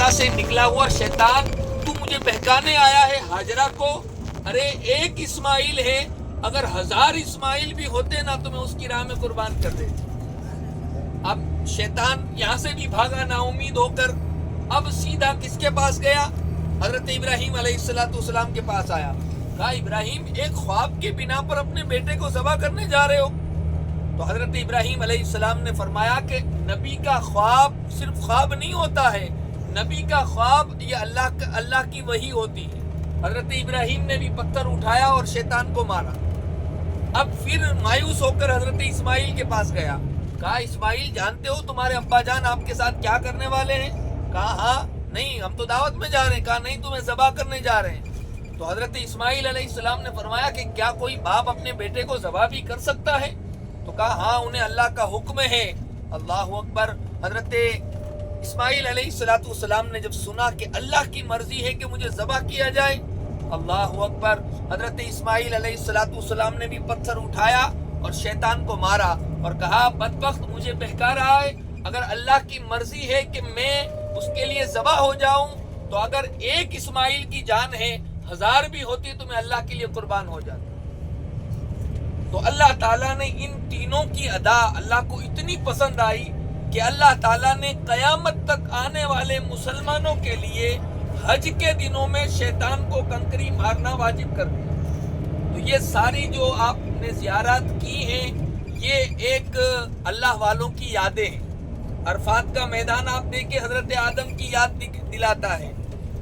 مکہ سے نکلا ہوا شیطان تو مجھے بہکانے آیا ہے ہاجرہ کو. ارے ایک اسماعیل ہے, اگر 1000 اسماعیل بھی ہوتے نا تو میں اس کی راہ میں قربان کر دیتا. اب شیطان یہاں سے بھی بھاگا نا امید ہو کر. اب سیدھا کس کے پاس گیا؟ حضرت ابراہیم علیہ السلام کے پاس آیا. کہا ابراہیم ایک خواب کے بنا پر اپنے بیٹے کو ذبح کرنے جا رہے ہو؟ تو حضرت ابراہیم علیہ السلام نے فرمایا کہ نبی کا خواب صرف خواب نہیں ہوتا ہے, نبی کا خواب یہ اللہ کی وحی ہوتی ہے. حضرت ابراہیم نے بھی پتھر اٹھایا اور شیطان کو مارا. اب پھر مایوس ہو کر حضرت اسماعیل کے پاس گیا. کہا اسماعیل جانتے ہو تمہارے ابا جان آپ کے ساتھ کیا کرنے والے ہیں؟ کہا ہاں. نہیں ہم تو دعوت میں جا رہے ہیں. کہا نہیں تمہیں ذبح کرنے جا رہے ہیں. تو حضرت اسماعیل علیہ السلام نے فرمایا کہ کیا کوئی باپ اپنے بیٹے کو ذبح بھی کر سکتا ہے؟ تو کہا ہاں انہیں اللہ کا حکم ہے. اللہ اکبر. حضرت اسماعیل علیہ السلام نے جب سنا کہ اللہ کی مرضی ہے کہ مجھے ذبح کیا جائے, اللہ اکبر, حضرت اسماعیل علیہ السلام نے بھی پتھر اٹھایا اور شیطان کو مارا اور کہا بدبخت مجھے بہکا رہا ہے. اگر اللہ کی مرضی ہے کہ میں اس کے لیے ذبح ہو جاؤں تو اگر ایک اسماعیل کی جان ہے 1000 بھی ہوتی تو میں اللہ کے لیے قربان ہو جاتا. تو اللہ تعالیٰ نے ان تینوں کی ادا اللہ کو اتنی پسند آئی کہ اللہ تعالیٰ نے قیامت تک آنے والے مسلمانوں کے لیے حج کے دنوں میں شیطان کو کنکری مارنا واجب کر دیا. تو یہ ساری جو آپ نے زیارات کی ہیں یہ ایک اللہ والوں کی یادیں ہیں. عرفات کا میدان آپ دیکھیں حضرت آدم کی یاد دلاتا ہے,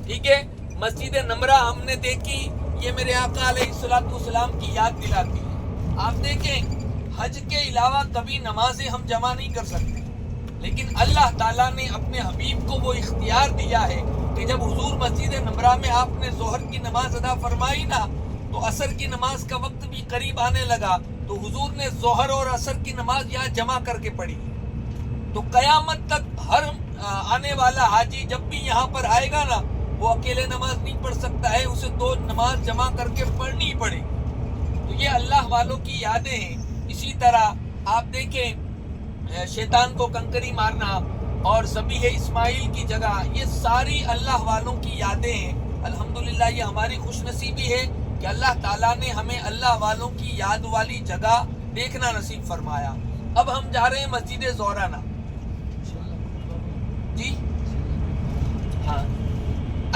ٹھیک ہے. مسجد نمرہ ہم نے دیکھی, یہ میرے آقا علیہ السلام کی یاد دلاتی ہے. آپ دیکھیں حج کے علاوہ کبھی نمازیں ہم جمع نہیں کر سکتے, لیکن اللہ تعالیٰ نے اپنے حبیب کو وہ اختیار دیا ہے کہ جب حضور مسجد نمرہ میں آپ نے ظہر کی نماز ادا فرمائی نا تو عصر کی نماز کا وقت بھی قریب آنے لگا تو حضور نے ظہر اور عصر کی نماز یہاں جمع کر کے پڑھی. تو قیامت تک ہر آنے والا حاجی جب بھی یہاں پر آئے گا نا وہ اکیلے نماز نہیں پڑھ سکتا ہے, اسے 2 نماز جمع کر کے پڑھنی پڑے. تو یہ اللہ والوں کی یادیں ہیں. اسی طرح آپ دیکھیں شیطان کو کنکری مارنا اور ذبیح اسماعیل کی جگہ, یہ ساری اللہ والوں کی یادیں ہیں. الحمدللہ یہ ہماری خوش نصیبی ہے کہ اللہ تعالیٰ نے ہمیں اللہ والوں کی یاد والی جگہ دیکھنا نصیب فرمایا. اب ہم جا رہے ہیں مسجد زہرانہ. جی ہاں,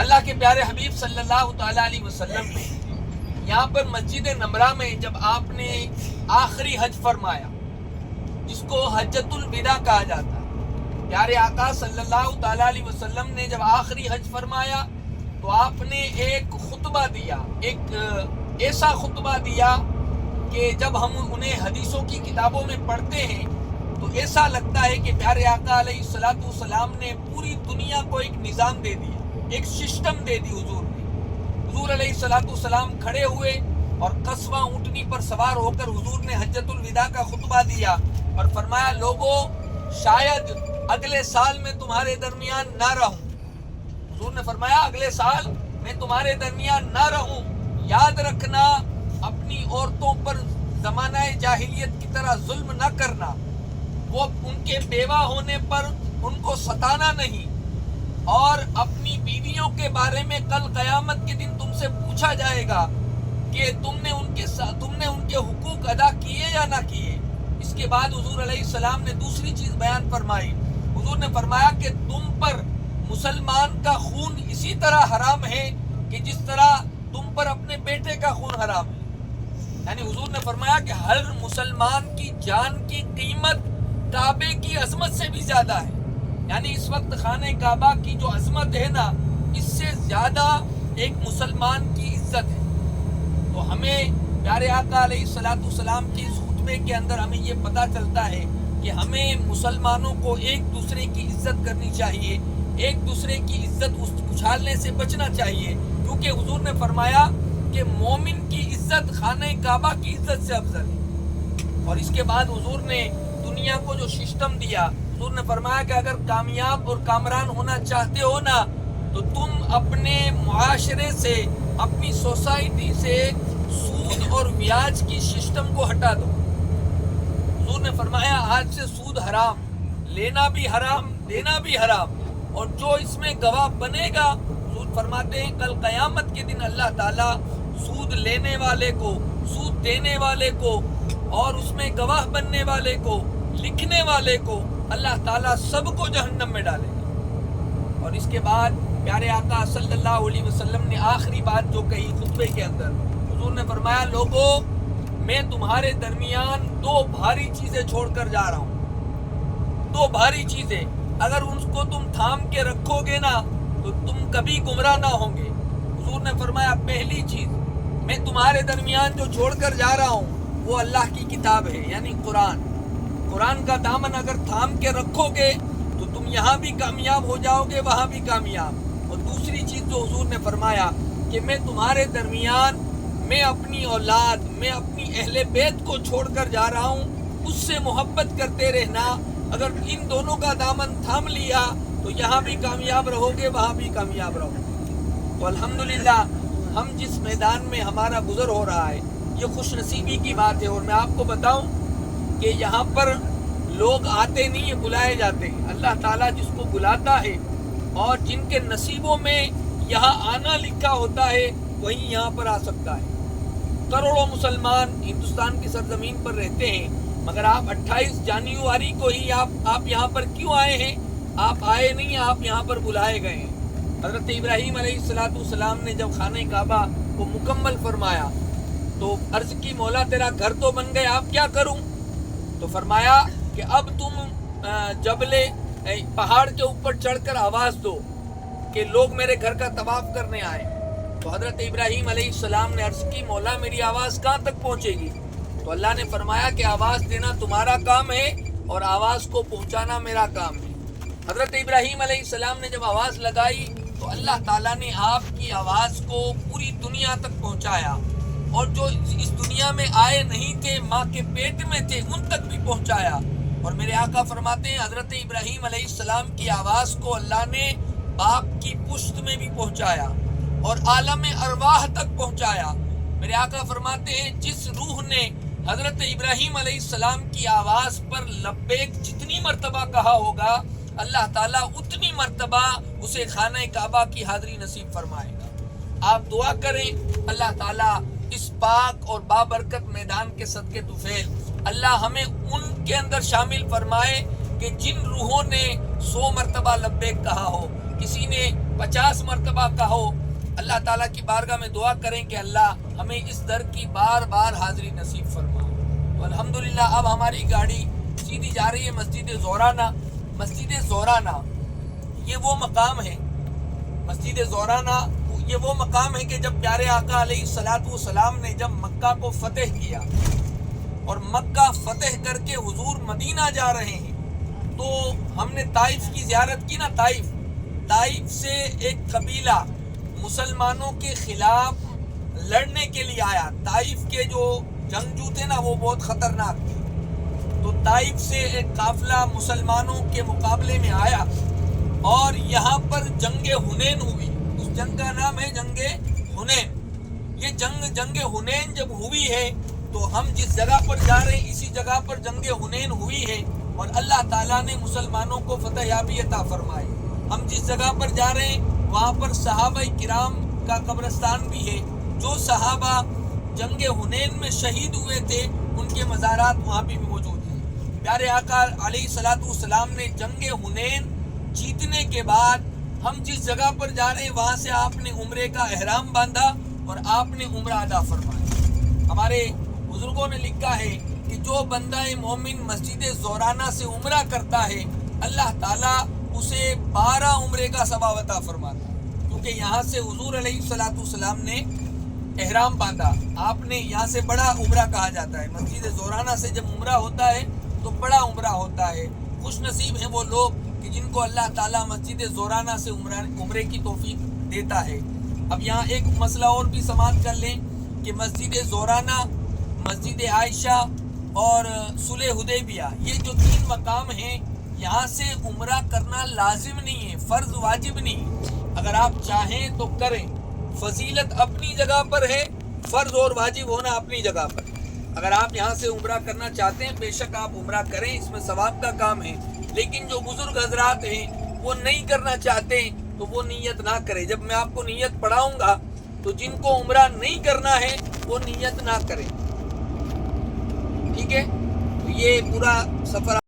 اللہ کے پیارے حبیب صلی اللہ تعالیٰ علیہ وسلم نے یہاں پر مسجد نمرہ میں جب آپ نے آخری حج فرمایا جس کو حجۃ الوداع کہا جاتا ہے, پیارے آقا صلی اللہ تعالیٰ علیہ وسلم نے جب آخری حج فرمایا تو آپ نے ایک خطبہ دیا, ایک ایسا خطبہ دیا کہ جب ہم انہیں حدیثوں کی کتابوں میں پڑھتے ہیں تو ایسا لگتا ہے کہ پیارے آقا علیہ السلام نے پوری دنیا کو ایک نظام دے دیا, ایک سسٹم دے دی حضور نے. حضور علیہ السلام کھڑے ہوئے اور قصواں اونٹنی پر سوار ہو کر حضور نے حجۃ الوداع کا خطبہ دیا اور فرمایا لوگوں شاید اگلے سال میں تمہارے درمیان نہ رہوں. حضور نے فرمایا اگلے سال میں تمہارے درمیان نہ رہوں, یاد رکھنا اپنی عورتوں پر زمانہ جاہلیت کی طرح ظلم نہ کرنا, وہ ان کے بیوہ ہونے پر ان کو ستانا نہیں, اور اپنی بیویوں کے بارے میں کل قیامت کے دن تم سے پوچھا جائے گا کہ تم نے ان کے حقوق ادا کیے یا نہ کیے. اس کے بعد حضور علیہ السلام نے دوسری چیز بیان فرمائی. حضور نے فرمایا کہ تم پر مسلمان کا خون اسی طرح حرام ہے کہ جس طرح تم پر اپنے بیٹے کا خون حرام ہے. یعنی حضور نے فرمایا کہ ہر مسلمان کی جان کی قیمت کعبے کی عظمت سے بھی زیادہ ہے. یعنی اس وقت خانہ کعبہ کی جو عظمت ہے نا اس سے زیادہ ایک مسلمان کی عزت ہے. تو ہمیں پیارے آقا علیہ السلام کی اس خطبے کے اندر ہمیں یہ پتہ چلتا ہے کہ ہمیں مسلمانوں کو ایک دوسرے کی عزت کرنی چاہیے, ایک دوسرے کی عزت اچھالنے سے بچنا چاہیے, کیونکہ حضور نے فرمایا کہ مومن کی عزت خانہ کعبہ کی عزت سے افضل ہے. اور اس کے بعد حضور نے دنیا کو جو سسٹم دیا, حضور نے فرمایا کہ اگر کامیاب اور کامران ہونا چاہتے ہو نا تو تم اپنے معاشرے سے, اپنی سوسائٹی سے سود اور بیاج کی سسٹم کو ہٹا دو. حضور نے فرمایا آج سے سود حرام, لینا بھی حرام, دینا بھی حرام. اور جو اس میں گواہ بنے گا، سود فرماتے ہیں کل قیامت کے دن اللہ تعالیٰ سود لینے والے کو، سود دینے والے کو، اور اس میں گواہ بننے والے کو، لکھنے والے کو، اللہ تعالیٰ سب کو جہنم میں ڈالے گا۔ اور اس کے بعد پیارے آقا صلی اللہ علیہ وسلم نے آخری بات جو کہی خطبے کے اندر، حضور نے فرمایا لوگو میں تمہارے درمیان دو بھاری چیزیں چھوڑ کر جا رہا ہوں، دو بھاری چیزیں، اگر ان کو تم تھام کے رکھو گے نا تو تم کبھی گمراہ نہ ہوں گے۔ حضور نے فرمایا پہلی چیز میں تمہارے درمیان جو چھوڑ کر جا رہا ہوں وہ اللہ کی کتاب ہے، یعنی قرآن۔ قرآن کا دامن اگر تھام کے رکھو گے تو تم یہاں بھی کامیاب ہو جاؤ گے، وہاں بھی کامیاب۔ اور دوسری چیز جو حضور نے فرمایا کہ میں تمہارے درمیان میں اپنی اولاد، میں اپنی اہل بیت کو چھوڑ کر جا رہا ہوں، اس سے محبت کرتے رہنا۔ اگر ان دونوں کا دامن تھام لیا تو یہاں بھی کامیاب رہو گے، وہاں بھی کامیاب رہو گے۔ تو الحمدللہ ہم جس میدان میں ہمارا گزر ہو رہا ہے یہ خوش نصیبی کی بات ہے۔ اور میں آپ کو بتاؤں کہ یہاں پر لوگ آتے نہیں ہیں، بلائے جاتے ہیں۔ اللہ تعالیٰ جس کو بلاتا ہے اور جن کے نصیبوں میں یہاں آنا لکھا ہوتا ہے وہی یہاں پر آ سکتا ہے۔ کروڑوں مسلمان ہندوستان کی سرزمین پر رہتے ہیں، مگر آپ 28 جنوری کو ہی آپ یہاں پر کیوں آئے ہیں؟ آپ آئے نہیں، آپ یہاں پر بلائے گئے ہیں۔ حضرت ابراہیم علیہ السلام نے جب خانہ کعبہ کو مکمل فرمایا تو عرض کی مولا تیرا گھر تو بن گئے، آپ کیا کروں؟ تو فرمایا کہ اب تم جبل پہاڑ کے اوپر چڑھ کر آواز دو کہ لوگ میرے گھر کا طواف کرنے آئے۔ تو حضرت ابراہیم علیہ السلام نے عرض کی مولا میری آواز کہاں تک پہنچے گی؟ تو اللہ نے فرمایا کہ آواز دینا تمہارا کام ہے اور آواز کو پہنچانا میرا کام ہے۔ حضرت ابراہیم علیہ السلام نے جب آواز لگائی تو اللہ تعالیٰ نے آپ کی آواز کو پوری دنیا تک پہنچایا، اور جو اس دنیا میں آئے نہیں تھے، ماں کے پیٹ میں تھے، ان تک بھی پہنچایا۔ اور میرے آقا فرماتے ہیں حضرت ابراہیم علیہ السلام کی آواز کو اللہ نے باپ کی پشت میں بھی پہنچایا اور عالم ارواح تک پہنچایا۔ میرے آقا فرماتے ہیں جس روح نے حضرت ابراہیم علیہ السلام کی آواز پر لبیک جتنی مرتبہ کہا ہوگا، اللہ تعالیٰ اتنی مرتبہ اسے خانہ کعبہ کی حاضری نصیب فرمائے گا۔ آپ دعا کریں اللہ تعالیٰ اس پاک اور بابرکت میدان کے صدقے طفیل اللہ ہمیں ان کے اندر شامل فرمائے کہ جن روحوں نے 100 مرتبہ لبیک کہا ہو، کسی نے 50 مرتبہ کہا ہو۔ اللہ تعالیٰ کی بارگاہ میں دعا کریں کہ اللہ ہمیں اس در کی بار بار حاضری نصیب فرمائے۔ تو الحمدللہ اب ہماری گاڑی سیدھی جا رہی ہے مسجد زورانہ۔ مسجد زورانہ یہ وہ مقام ہے، مسجد زورانہ یہ وہ مقام ہے کہ جب پیارے آقا علیہ السلام نے جب مکہ کو فتح کیا اور مکہ فتح کر کے حضور مدینہ جا رہے ہیں تو ہم نے طائف کی زیارت کی نا۔ طائف سے ایک قبیلہ مسلمانوں کے خلاف لڑنے کے لیے آیا۔ طائف کے جو جنگجو تھے نا وہ بہت خطرناک تھے، تو طائف سے ایک قافلہ مسلمانوں کے مقابلے میں آیا اور یہاں پر جنگ حنین ہوئی۔ اس جنگ کا نام ہے جنگ حنین۔ یہ جنگ حنین جب ہوئی ہے تو ہم جس جگہ پر جا رہے ہیں اسی جگہ پر جنگ حنین ہوئی ہے اور اللہ تعالیٰ نے مسلمانوں کو فتح یابی عطا فرمائی۔ ہم جس جگہ پر جا رہے ہیں وہاں پر صحابہ کرام کا قبرستان بھی ہے، جو صحابہ جنگ حنین میں شہید ہوئے تھے ان کے مزارات وہاں بھی موجود ہیں۔ پیارے آقا علیہ السلام نے جنگ حنین جیتنے کے بعد ہم جس جگہ پر جا رہے ہیں وہاں سے آپ نے عمرے کا احرام باندھا اور آپ نے عمرہ ادا فرمایا۔ ہمارے بزرگوں نے لکھا ہے کہ جو بندہ مومن مسجد زورانہ سے عمرہ کرتا ہے اللہ تعالیٰ اسے 12 عمرے کا ثواب عطا فرماتا ہے، کیونکہ یہاں سے حضور علیہ السلام نے احرام باندھا۔ آپ نے یہاں سے بڑا عمرہ کہا جاتا ہے، مسجد زورانہ سے جب عمرہ ہوتا ہے تو بڑا عمرہ ہوتا ہے۔ خوش نصیب ہیں وہ لوگ کہ جن کو اللہ تعالیٰ مسجد زورانہ سے عمرے کی توفیق دیتا ہے۔ اب یہاں ایک مسئلہ اور بھی سماعت کر لیں کہ مسجد زورانہ، مسجد عائشہ اور صلح حدیبیہ یہ جو 3 مقام ہیں، یہاں سے عمرہ کرنا لازم نہیں ہے، فرض واجب نہیں۔ اگر آپ چاہیں تو کریں، فضیلت اپنی جگہ پر ہے، فرض اور واجب ہونا اپنی جگہ پر۔ اگر آپ یہاں سے عمرہ کرنا چاہتے ہیں بے شک آپ عمرہ کریں، اس میں ثواب کا کام ہے۔ لیکن جو بزرگ حضرات ہیں وہ نہیں کرنا چاہتے ہیں تو وہ نیت نہ کرے. جب میں آپ کو نیت پڑھاؤں گا تو جن کو عمرہ نہیں کرنا ہے وہ نیت نہ کریں. ٹھیک ہے؟ تو یہ پورا سفر